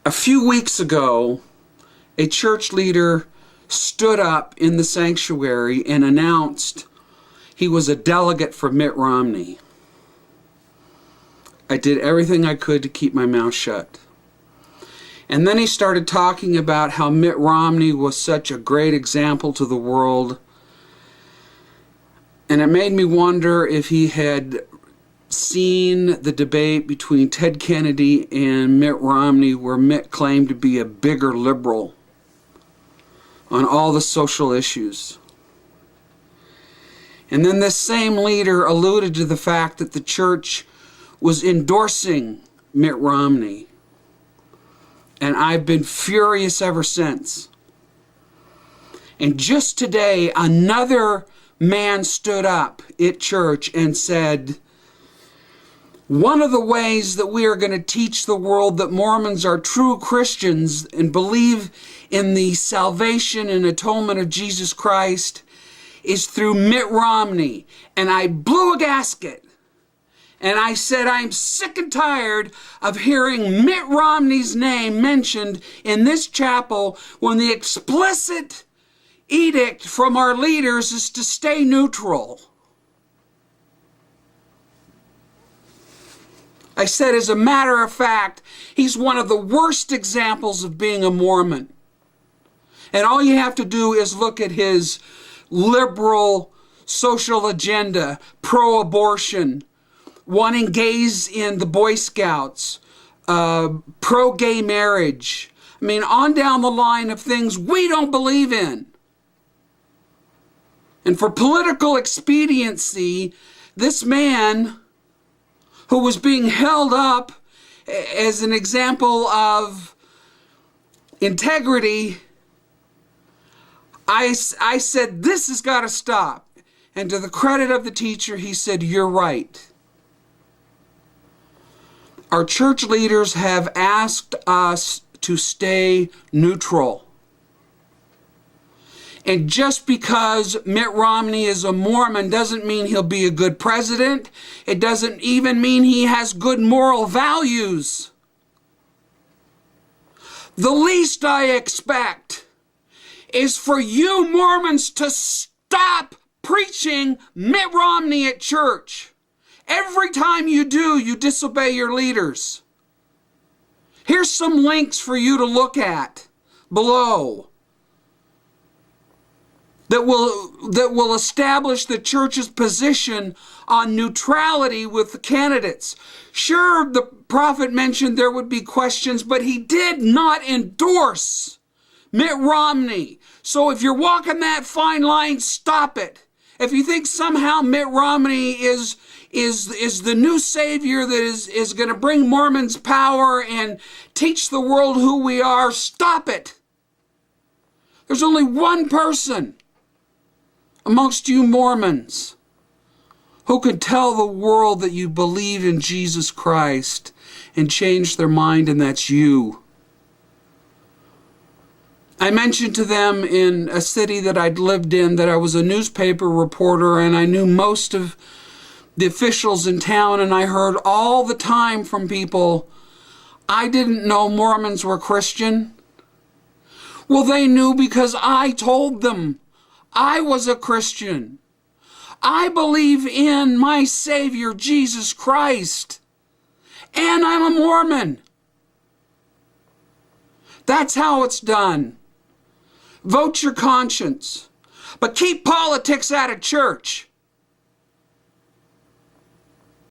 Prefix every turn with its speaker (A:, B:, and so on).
A: A few weeks ago, a church leader stood up in the sanctuary and announced he was a delegate for Mitt Romney. I did everything I could to keep my mouth shut. And then he started talking about how Mitt Romney was such a great example to the world. And it made me wonder if he had seen the debate between Ted Kennedy and Mitt Romney, where Mitt claimed to be a bigger liberal on all the social issues. And then this same leader alluded to the fact that the church was endorsing Mitt Romney. And I've been furious ever since. And just today, another man stood up at church and said, one of the ways that we are going to teach the world that Mormons are true Christians and believe in the salvation and atonement of Jesus Christ is through Mitt Romney. And I blew a gasket. And I said, I'm sick and tired of hearing Mitt Romney's name mentioned in this chapel when the explicit edict from our leaders is to stay neutral. I said, as a matter of fact, he's one of the worst examples of being a Mormon. And all you have to do is look at his liberal social agenda, pro-abortion, wanting gays in the Boy Scouts, pro-gay marriage. I mean, on down the line of things we don't believe in. And for political expediency, this man who was being held up as an example of integrity, I said, this has got to stop. And to the credit of the teacher, he said, you're right. Our church leaders have asked us to stay neutral. And just because Mitt Romney is a Mormon doesn't mean he'll be a good president. It doesn't even mean he has good moral values. The least I expect is for you Mormons to stop preaching Mitt Romney at church. Every time you do, you disobey your leaders. Here's some links for you to look at below that will establish the church's position on neutrality with the candidates. Sure, the prophet mentioned there would be questions, but he did not endorse Mitt Romney. So if you're walking that fine line, stop it. If you think somehow Mitt Romney is the new savior that is going to bring Mormons power and teach the world who we are, stop it. There's only one person amongst you Mormons who can tell the world that you believe in Jesus Christ and change their mind, and that's you. I mentioned to them in a city that I'd lived in that I was a newspaper reporter and I knew most of the officials in town, and I heard all the time from people, I didn't know Mormons were Christian. Well, they knew because I told them I was a Christian. I believe in my Savior, Jesus Christ, and I'm a Mormon. That's how it's done. Vote your conscience, but keep politics out of church.